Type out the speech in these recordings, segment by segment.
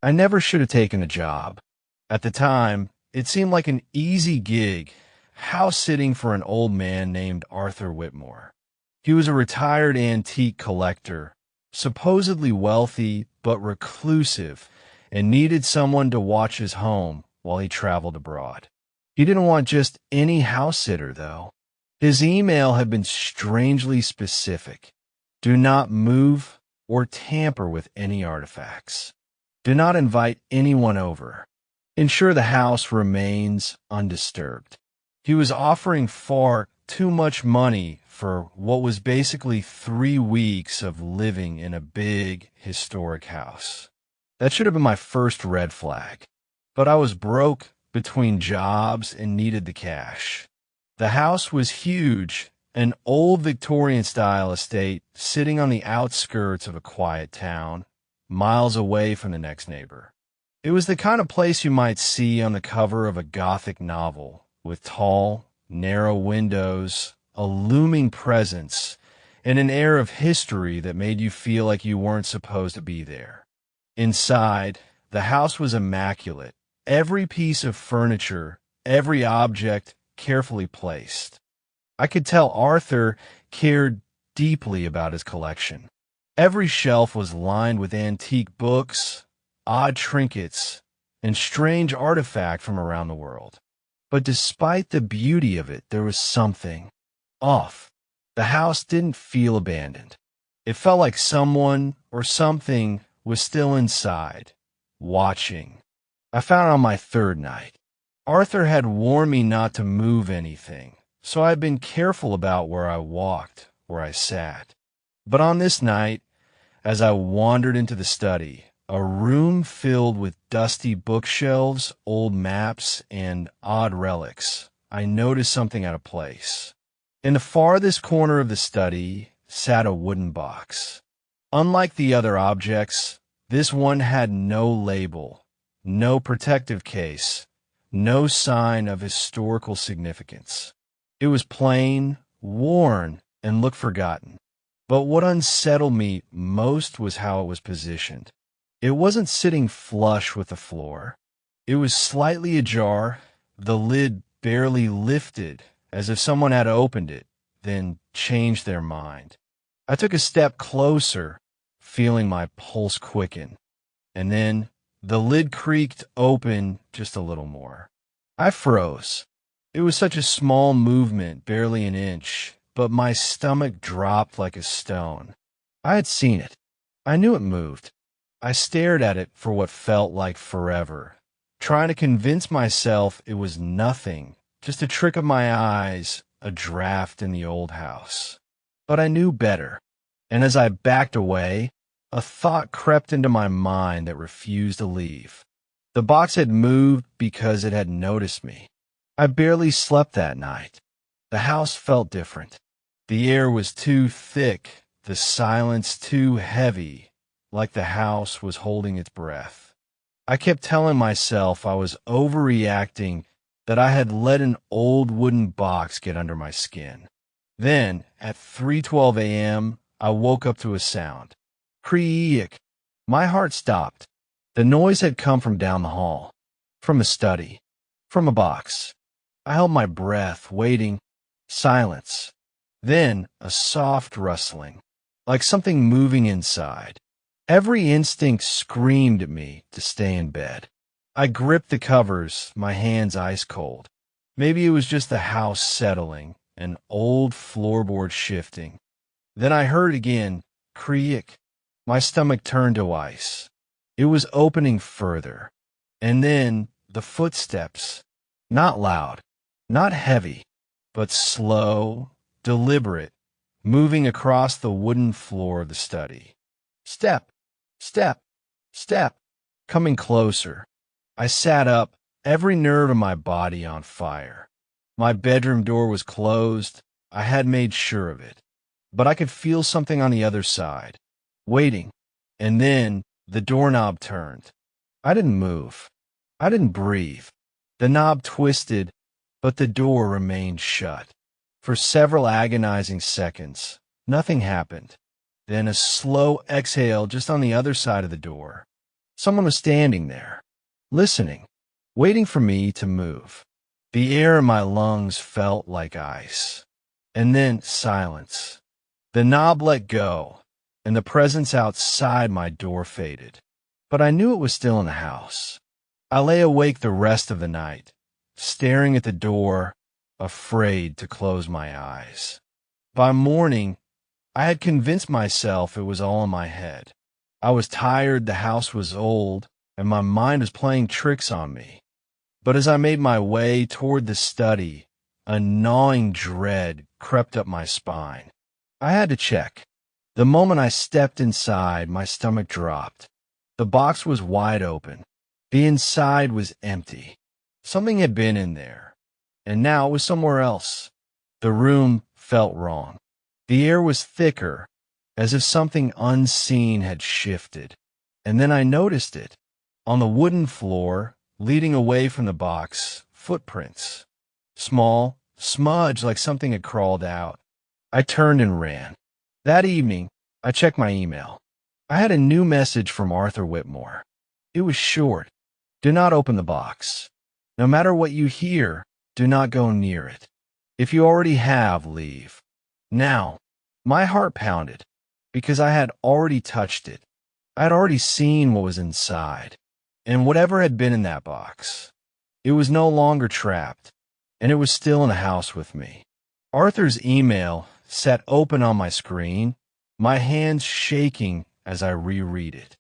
I never should have taken the job. At the time, it seemed like an easy gig, house sitting for an old man named Arthur Whitmore. He was a retired antique collector, supposedly wealthy but reclusive, and needed someone to watch his home while he traveled abroad. He didn't want just any house sitter, though. His email had been strangely specific. Do not move or tamper with any artifacts. Do not invite anyone over. Ensure the house remains undisturbed. He was offering far too much money for what was basically 3 weeks of living in a big, historic house. That should have been my first red flag. But I was broke between jobs and needed the cash. The house was huge, an old Victorian-style estate sitting on the outskirts of a quiet town, miles away from the next neighbor. It was the kind of place you might see on the cover of a Gothic novel, with tall, narrow windows, a looming presence, and an air of history that made you feel like you weren't supposed to be there. Inside, the house was immaculate, every piece of furniture, every object carefully placed. I could tell Arthur cared deeply about his collection. Every shelf was lined with antique books, odd trinkets, and strange artifacts from around the world. But despite the beauty of it, there was something off. The house didn't feel abandoned. It felt like someone or something was still inside, watching. I found it on my 3rd night. Arthur had warned me not to move anything, so I had been careful about where I walked, where I sat. But on this night, as I wandered into the study, a room filled with dusty bookshelves, old maps, and odd relics, I noticed something out of place. In the farthest corner of the study sat a wooden box. Unlike the other objects, this one had no label, no protective case, no sign of historical significance. It was plain, worn, and looked forgotten. But what unsettled me most was how it was positioned. It wasn't sitting flush with the floor. It was slightly ajar, the lid barely lifted, as if someone had opened it, then changed their mind. I took a step closer, feeling my pulse quicken, and then the lid creaked open just a little more. I froze. It was such a small movement, barely an inch, but my stomach dropped like a stone. I had seen it. I knew it moved. I stared at it for what felt like forever, trying to convince myself it was nothing, just a trick of my eyes, a draft in the old house. But I knew better, and as I backed away, a thought crept into my mind that refused to leave. The box had moved because it had noticed me. I barely slept that night. The house felt different. The air was too thick, the silence too heavy, like the house was holding its breath. I kept telling myself I was overreacting, that I had let an old wooden box get under my skin. Then, at 3:12 a.m., I woke up to a sound. Creak. My heart stopped. The noise had come from down the hall, from a study, from a box. I held my breath, waiting. Silence. Then a soft rustling, like something moving inside. Every instinct screamed at me to stay in bed. I gripped the covers, my hands ice cold. Maybe it was just the house settling, an old floorboard shifting. Then I heard again, creak. My stomach turned to ice. It was opening further. And then the footsteps. Not loud, not heavy, but slow, deliberate, moving across the wooden floor of the study. Step, step, step, coming closer. I sat up, every nerve in my body on fire. My bedroom door was closed. I had made sure of it. But I could feel something on the other side, waiting. And then the doorknob turned. I didn't move. I didn't breathe. The knob twisted, but the door remained shut. For several agonizing seconds, nothing happened. Then a slow exhale just on the other side of the door. Someone was standing there, listening, waiting for me to move. The air in my lungs felt like ice. And then silence. The knob let go, and the presence outside my door faded. But I knew it was still in the house. I lay awake the rest of the night, staring at the door, afraid to close my eyes. By morning, I had convinced myself it was all in my head. I was tired, the house was old, and my mind was playing tricks on me. But as I made my way toward the study, a gnawing dread crept up my spine. I had to check. The moment I stepped inside, my stomach dropped. The box was wide open. The inside was empty. Something had been in there, and now it was somewhere else. The room felt wrong. The air was thicker, as if something unseen had shifted. And then I noticed it. On the wooden floor, leading away from the box, footprints. Small, smudged like something had crawled out. I turned and ran. That evening, I checked my email. I had a new message from Arthur Whitmore. It was short. Do not open the box. No matter what you hear, do not go near it. If you already have, leave. Now, my heart pounded, because I had already touched it. I had already seen what was inside, and whatever had been in that box. It was no longer trapped, and it was still in the house with me. Arthur's email sat open on my screen, my hands shaking as I reread it.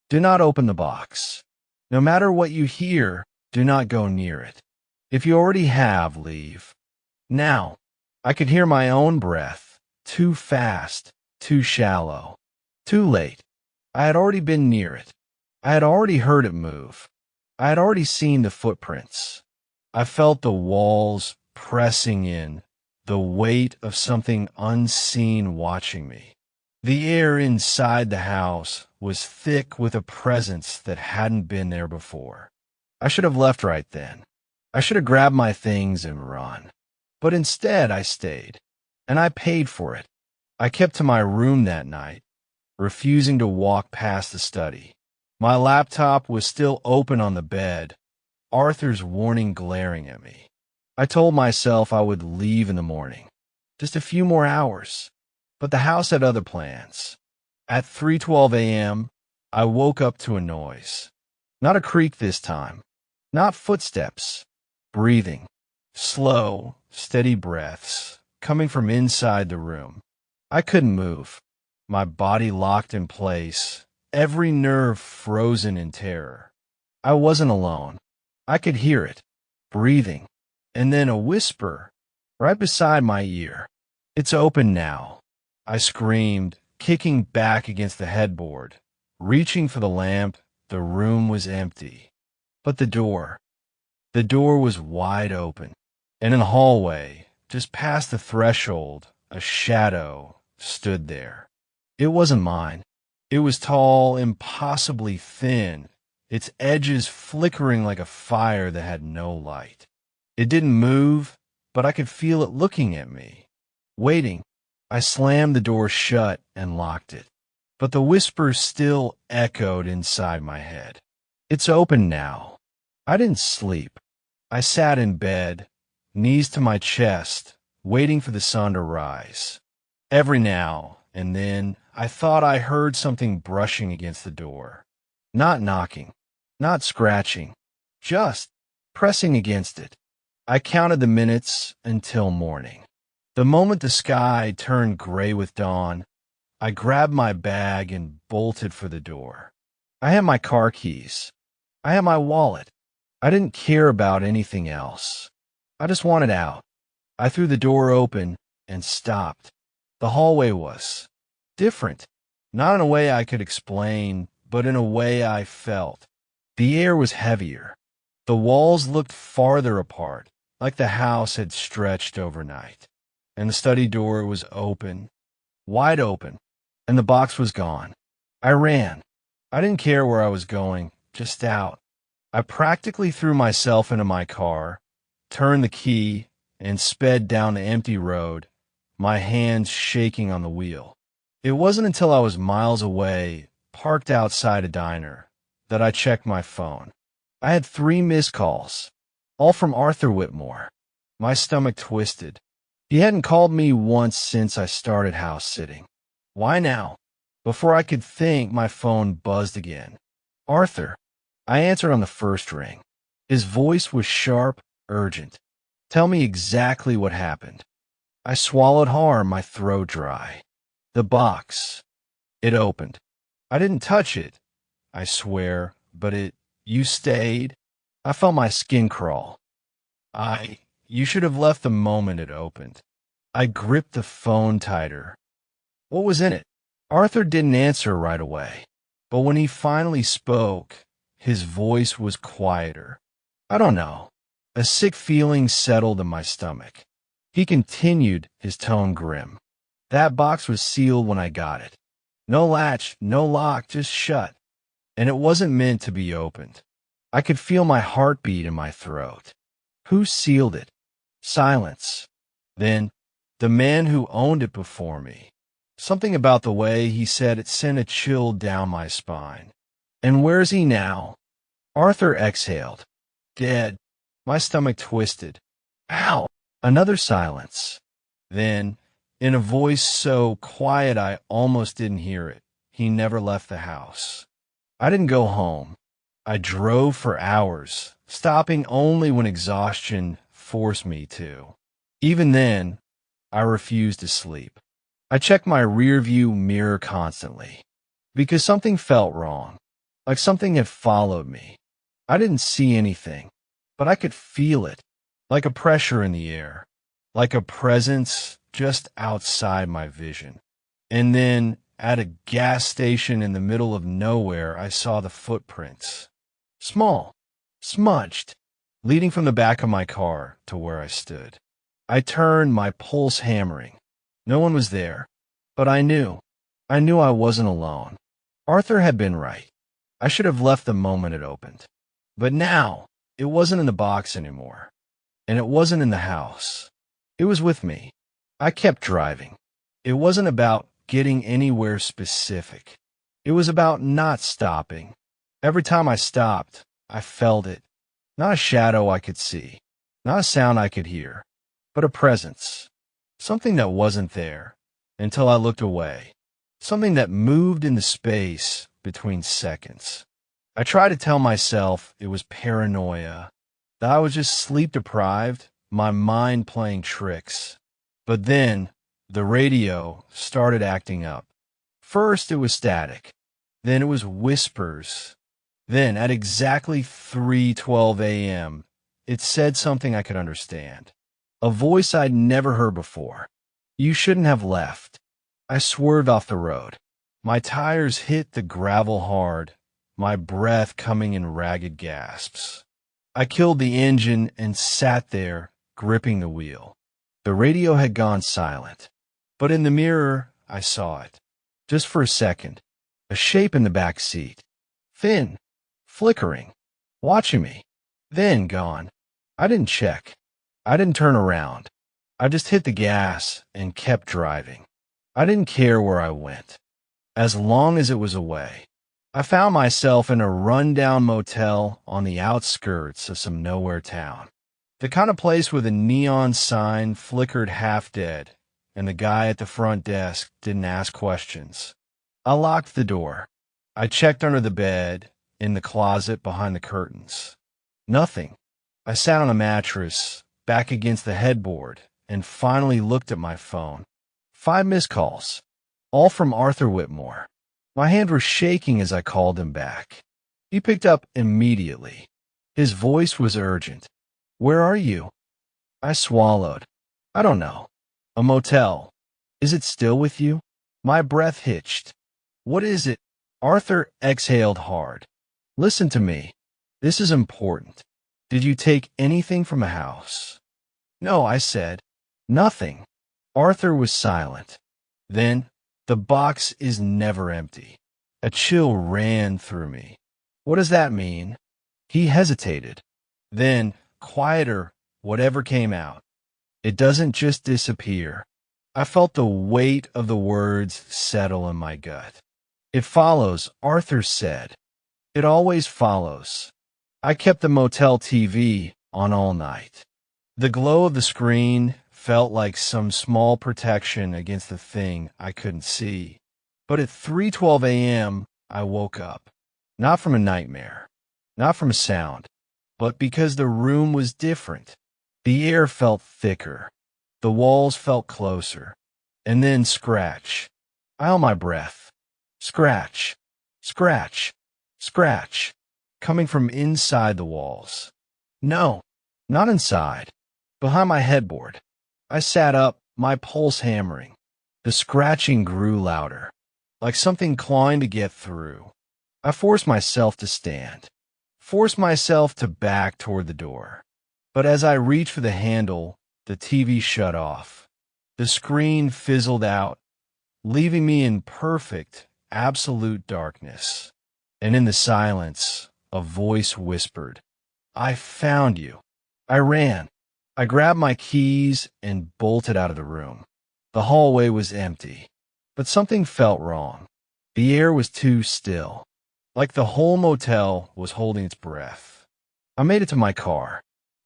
Do not open the box. No matter what you hear, do not go near it. If you already have, leave. Now, I could hear my own breath, too fast, too shallow, too late. I had already been near it. I had already heard it move. I had already seen the footprints. I felt the walls pressing in, the weight of something unseen watching me. The air inside the house was thick with a presence that hadn't been there before. I should have left right then. I should have grabbed my things and run. But instead I stayed, and I paid for it. I kept to my room that night, refusing to walk past the study. My laptop was still open on the bed, Arthur's warning glaring at me. I told myself I would leave in the morning. Just a few more hours. But the house had other plans. At 3:12 a.m., I woke up to a noise. Not a creak this time. Not footsteps. Breathing. Slow, steady breaths coming from inside the room. I couldn't move. My body locked in place, every nerve frozen in terror. I wasn't alone. I could hear it. Breathing. And then a whisper right beside my ear. It's open now. I screamed, kicking back against the headboard. Reaching for the lamp, the room was empty. But the door was wide open. And in the hallway, just past the threshold, a shadow stood there. It wasn't mine. It was tall, impossibly thin, its edges flickering like a fire that had no light. It didn't move, but I could feel it looking at me, waiting. I slammed the door shut and locked it, but the whisper still echoed inside my head. It's open now. I didn't sleep. I sat in bed, knees to my chest, waiting for the sun to rise. Every now and then, I thought I heard something brushing against the door. Not knocking, not scratching, just pressing against it. I counted the minutes until morning. The moment the sky turned gray with dawn, I grabbed my bag and bolted for the door. I had my car keys. I had my wallet. I didn't care about anything else. I just wanted out. I threw the door open and stopped. The hallway was different, not in a way I could explain, but in a way I felt. The air was heavier. The walls looked farther apart, like the house had stretched overnight. And the study door was open, wide open, and the box was gone. I ran. I didn't care where I was going, just out. I practically threw myself into my car, turned the key, and sped down the empty road, my hands shaking on the wheel. It wasn't until I was miles away, parked outside a diner, that I checked my phone. I had 3 missed calls, all from Arthur Whitmore. My stomach twisted. He hadn't called me once since I started house sitting. Why now? Before I could think, my phone buzzed again. Arthur. I answered on the first ring. His voice was sharp, urgent. Tell me exactly what happened. I swallowed hard, my throat dry. The box. It opened. I didn't touch it, I swear, but you stayed. I felt my skin crawl. You should have left the moment it opened. I gripped the phone tighter. What was in it? Arthur didn't answer right away, but when he finally spoke, his voice was quieter. I don't know. A sick feeling settled in my stomach. He continued, his tone grim. That box was sealed when I got it. No latch, no lock, just shut. And it wasn't meant to be opened. I could feel my heartbeat in my throat. Who sealed it? Silence. Then, the man who owned it before me. Something about the way he said it sent a chill down my spine. And where's he now? Arthur exhaled. Dead. My stomach twisted. Ow! Another silence. Then, in a voice so quiet I almost didn't hear it, he never left the house. I didn't go home. I drove for hours, stopping only when exhaustion forced me to. Even then, I refused to sleep. I checked my rearview mirror constantly, because something felt wrong, like something had followed me. I didn't see anything, but I could feel it, like a pressure in the air, like a presence just outside my vision. And then, at a gas station in the middle of nowhere, I saw the footprints. Small, smudged, leading from the back of my car to where I stood. I turned, my pulse hammering. No one was there, but I knew I wasn't alone. Arthur had been right. I should have left the moment it opened. But now, it wasn't in the box anymore. And it wasn't in the house. It was with me. I kept driving. It wasn't about getting anywhere specific. It was about not stopping. Every time I stopped, I felt it. Not a shadow I could see, not a sound I could hear, but a presence. Something that wasn't there until I looked away. Something that moved in the space between seconds. I tried to tell myself it was paranoia, that I was just sleep deprived, my mind playing tricks. But then, the radio started acting up. First it was static. Then it was whispers. Then, at exactly 3:12 a.m., it said something I could understand. A voice I'd never heard before. You shouldn't have left. I swerved off the road. My tires hit the gravel hard, my breath coming in ragged gasps. I killed the engine and sat there, gripping the wheel. The radio had gone silent, but in the mirror, I saw it. Just for a second, a shape in the back seat. Thin, flickering, watching me, then gone. I didn't check. I didn't turn around. I just hit the gas and kept driving. I didn't care where I went, as long as it was away. I found myself in a rundown motel on the outskirts of some nowhere town. The kind of place where the neon sign flickered half dead, and the guy at the front desk didn't ask questions. I locked the door. I checked under the bed, in the closet behind the curtains. Nothing. I sat on a mattress, back against the headboard, and finally looked at my phone. 5 missed calls, all from Arthur Whitmore. My hand was shaking as I called him back. He picked up immediately. His voice was urgent. Where are you? I swallowed. I don't know. A motel. Is it still with you? My breath hitched. What is it? Arthur exhaled hard. Listen to me. This is important. Did you take anything from the house? No, I said. Nothing. Arthur was silent. Then, the box is never empty. A chill ran through me. What does that mean? He hesitated. Then, quieter, whatever came out. It doesn't just disappear. I felt the weight of the words settle in my gut. It follows, Arthur said. It always follows. I kept the motel TV on all night. The glow of the screen felt like some small protection against the thing I couldn't see. But at 3:12 a.m., I woke up. Not from a nightmare, not from a sound, but because the room was different. The air felt thicker. The walls felt closer. And then scratch. I held my breath. Scratch, scratch, scratch, coming from inside the walls. No, not inside. Behind my headboard. I sat up, my pulse hammering. The scratching grew louder, like something clawing to get through. I forced myself to stand, forced myself to back toward the door. But as I reached for the handle, the TV shut off. The screen fizzled out, leaving me in perfect, absolute darkness. And in the silence, a voice whispered, "I found you." I ran. I grabbed my keys and bolted out of the room. The hallway was empty, but something felt wrong. The air was too still, like the whole motel was holding its breath. I made it to my car,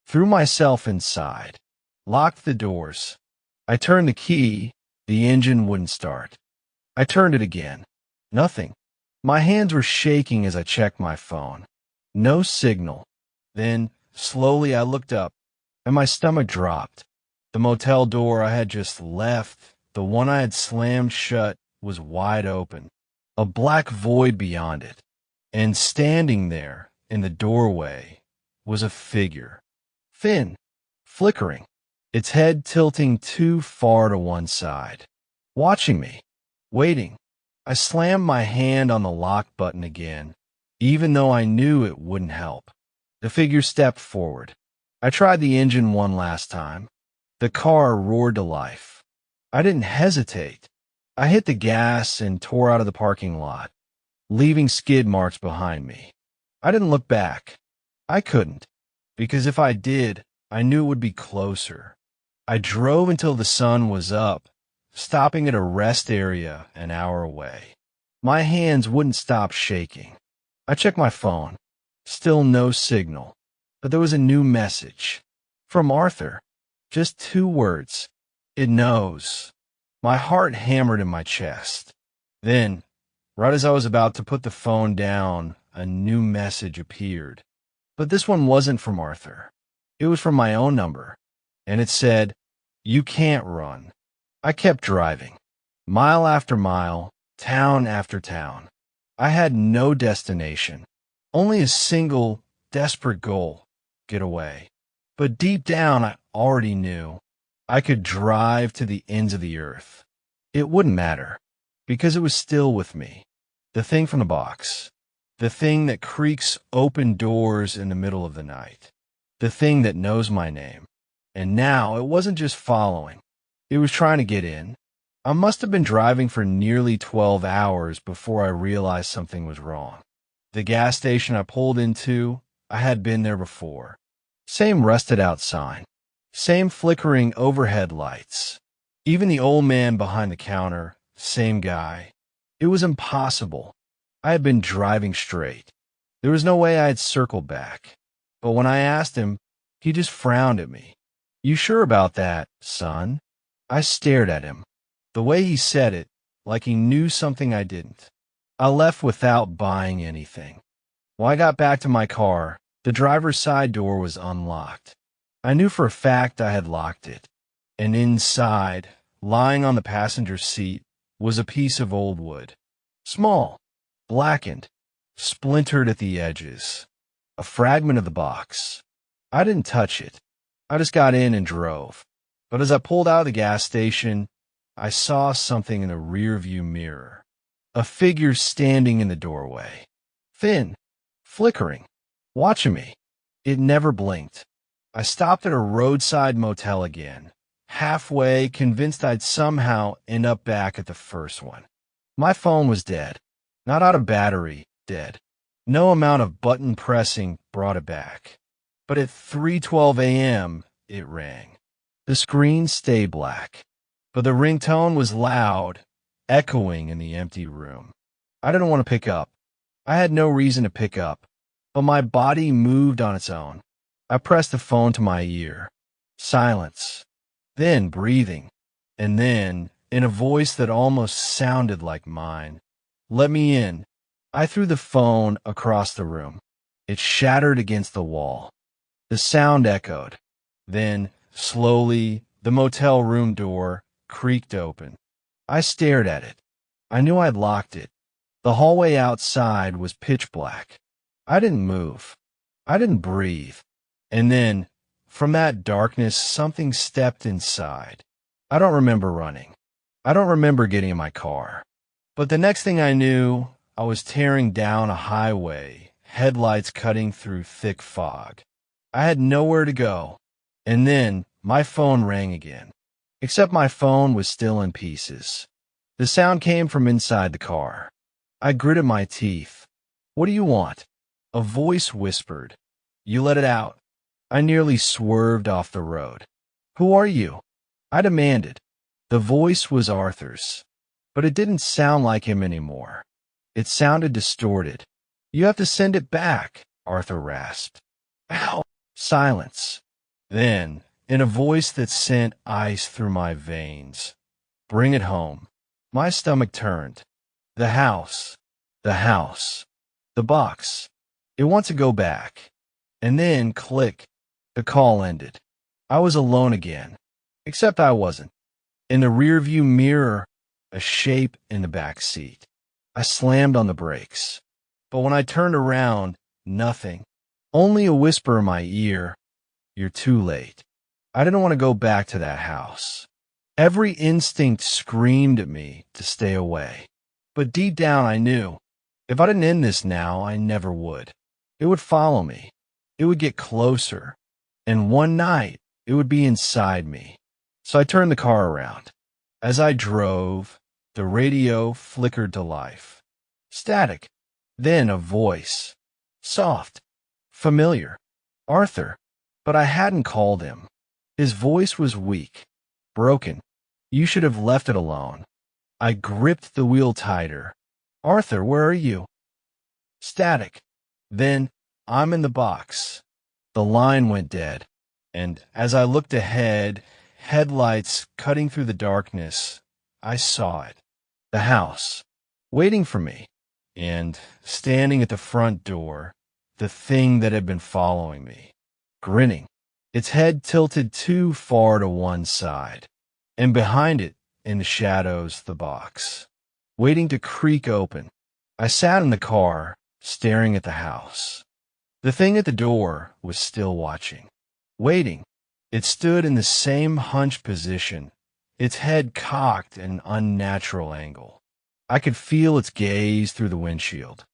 threw myself inside, locked the doors. I turned the key, the engine wouldn't start. I turned it again. Nothing. My hands were shaking as I checked my phone. No signal. Then, slowly I looked up, and my stomach dropped. The motel door I had just left, the one I had slammed shut, was wide open. A black void beyond it. And standing there, in the doorway, was a figure. Thin, flickering, its head tilting too far to one side. Watching me, waiting. I slammed my hand on the lock button again, even though I knew it wouldn't help. The figure stepped forward. I tried the engine one last time. The car roared to life. I didn't hesitate. I hit the gas and tore out of the parking lot, leaving skid marks behind me. I didn't look back. I couldn't, because if I did, I knew it would be closer. I drove until the sun was up, stopping at a rest area an hour away. My hands wouldn't stop shaking. I checked my phone. Still no signal. But there was a new message. From Arthur. Just 2 words. It knows. My heart hammered in my chest. Then, right as I was about to put the phone down, a new message appeared. But this one wasn't from Arthur. It was from my own number. And it said, "You can't run." I kept driving. Mile after mile, town after town. I had no destination. Only a single, desperate goal. Get away. But deep down, I already knew I could drive to the ends of the earth. It wouldn't matter, because it was still with me. The thing from the box. The thing that creaks open doors in the middle of the night. The thing that knows my name. And now it wasn't just following. It was trying to get in. I must have been driving for nearly 12 hours before I realized something was wrong. The gas station I pulled into, I had been there before. Same rusted out sign. Same flickering overhead lights. Even the old man behind the counter, same guy. It was impossible. I had been driving straight. There was no way I had circled back. But when I asked him, he just frowned at me. "You sure about that, son?" I stared at him. The way he said it, like he knew something I didn't. I left without buying anything. When I got back to my car, the driver's side door was unlocked. I knew for a fact I had locked it. And inside, lying on the passenger seat, was a piece of old wood. Small, blackened, splintered at the edges. A fragment of the box. I didn't touch it. I just got in and drove. But as I pulled out of the gas station, I saw something in the rearview mirror. A figure standing in the doorway. Thin, flickering, watching me. It never blinked. I stopped at a roadside motel again, halfway, convinced I'd somehow end up back at the first one. My phone was dead. Not out of battery, dead. No amount of button pressing brought it back. But at 3:12 a.m., it rang. The screen stayed black, but the ringtone was loud, echoing in the empty room. I didn't want to pick up. I had no reason to pick up, but my body moved on its own. I pressed the phone to my ear. Silence. Then breathing. And then, in a voice that almost sounded like mine, "Let me in." I threw the phone across the room. It shattered against the wall. The sound echoed. Then, slowly, the motel room door creaked open. I stared at it. I knew I'd locked it. The hallway outside was pitch black. I didn't move. I didn't breathe. And then, from that darkness, something stepped inside. I don't remember running. I don't remember getting in my car. But the next thing I knew, I was tearing down a highway, headlights cutting through thick fog. I had nowhere to go. And then, my phone rang again. Except my phone was still in pieces. The sound came from inside the car. I gritted my teeth. "What do you want?" A voice whispered. "You let it out." I nearly swerved off the road. "Who are you?" I demanded. The voice was Arthur's, but it didn't sound like him anymore. It sounded distorted. "You have to send it back," Arthur rasped. "Ow!" Silence. Then, in a voice that sent ice through my veins, "Bring it home." My stomach turned. The house. The house. The box. It wants to go back. And then, click. The call ended. I was alone again. Except I wasn't. In the rearview mirror, a shape in the back seat. I slammed on the brakes. But when I turned around, nothing. Only a whisper in my ear. "You're too late." I didn't want to go back to that house. Every instinct screamed at me to stay away. But deep down I knew, if I didn't end this now, I never would. It would follow me. It would get closer. And one night, it would be inside me. So I turned the car around. As I drove, the radio flickered to life. Static. Then a voice. Soft. Familiar. Arthur. But I hadn't called him. His voice was weak. Broken. "You should have left it alone." I gripped the wheel tighter. "Arthur, where are you?" Static. Then, "I'm in the box." The line went dead. And as I looked ahead, headlights cutting through the darkness, I saw it. The house. Waiting for me. And, standing at the front door, the thing that had been following me. Grinning. Its head tilted too far to one side. And behind it, in the shadows, the box. Waiting to creak open. I sat in the car, staring at the house. The thing at the door was still watching. Waiting. It stood in the same hunched position, its head cocked at an unnatural angle. I could feel its gaze through the windshield.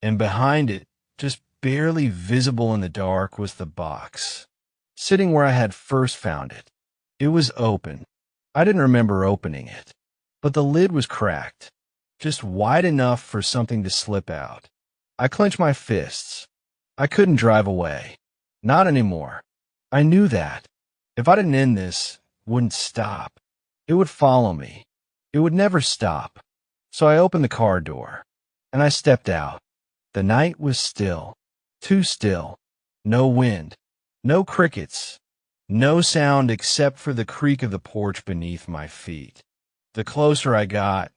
And behind it, just barely visible in the dark, was the box. Sitting where I had first found it. It was open. I didn't remember opening it. But the lid was cracked, just wide enough for something to slip out. I clenched my fists. I couldn't drive away. Not anymore. I knew that. If I didn't end this, it wouldn't stop. It would follow me. It would never stop. So I opened the car door, and I stepped out. The night was still. Too still. No wind. No crickets. No sound except for the creak of the porch beneath my feet. The closer I got,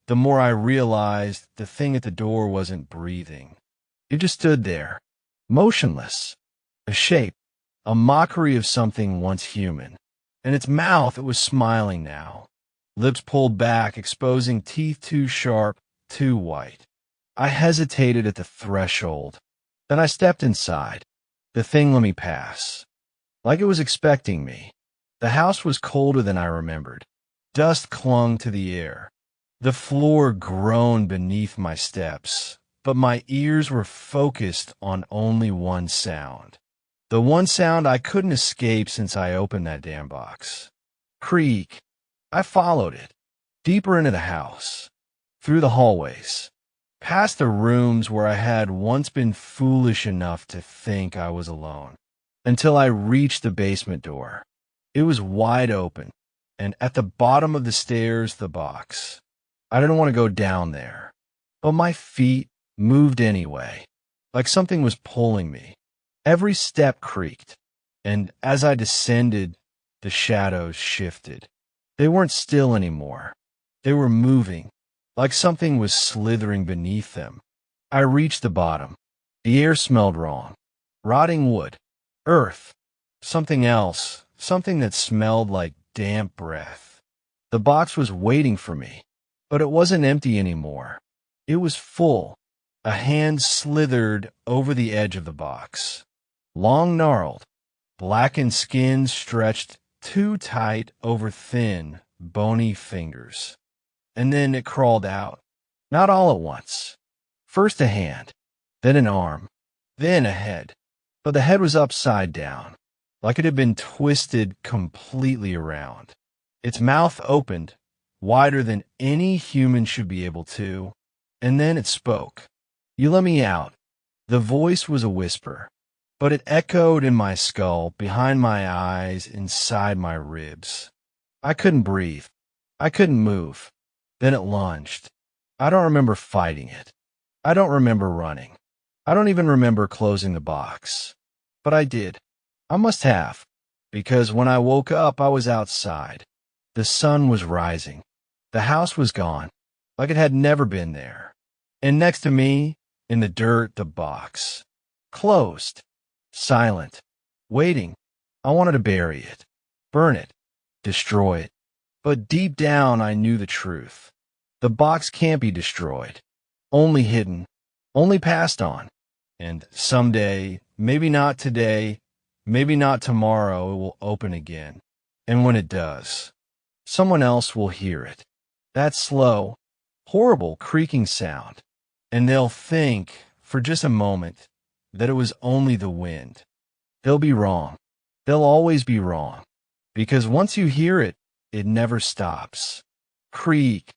the more I realized the thing at the door wasn't breathing. It just stood there, motionless, a shape, a mockery of something once human. And its mouth, it was smiling now, lips pulled back, exposing teeth too sharp, too white. I hesitated at the threshold. Then I stepped inside. The thing let me pass. Like it was expecting me. The house was colder than I remembered. Dust clung to the air. The floor groaned beneath my steps, but my ears were focused on only one sound. The one sound I couldn't escape since I opened that damn box. Creak. I followed it. Deeper into the house. Through the hallways. Past the rooms where I had once been foolish enough to think I was alone. Until I reached the basement door. It was wide open, and at the bottom of the stairs, the box. I didn't want to go down there, but my feet moved anyway, like something was pulling me. Every step creaked, and as I descended, the shadows shifted. They weren't still anymore. They were moving, like something was slithering beneath them. I reached the bottom. The air smelled wrong. Rotting wood, earth, something else, something that smelled like damp breath. The box was waiting for me, but it wasn't empty anymore. It was full. A hand slithered over the edge of the box. Long gnarled, blackened skin stretched too tight over thin, bony fingers. And then it crawled out. Not all at once. First a hand, then an arm, then a head. But the head was upside down, like it had been twisted completely around. Its mouth opened, wider than any human should be able to, and then it spoke. "You let me out." The voice was a whisper, but it echoed in my skull, behind my eyes, inside my ribs. I couldn't breathe. I couldn't move. Then it lunged. I don't remember fighting it. I don't remember running. I don't even remember closing the box. But I did. I must have, because when I woke up, I was outside. The sun was rising. The house was gone, like it had never been there. And next to me, in the dirt, the box. Closed. Silent. Waiting. I wanted to bury it. Burn it. Destroy it. But deep down, I knew the truth. The box can't be destroyed. Only hidden. Only passed on. And someday, maybe not today, maybe not tomorrow, it will open again. And when it does, someone else will hear it. That slow, horrible creaking sound. And they'll think, for just a moment, that it was only the wind. They'll be wrong. They'll always be wrong. Because once you hear it, it never stops. Creak,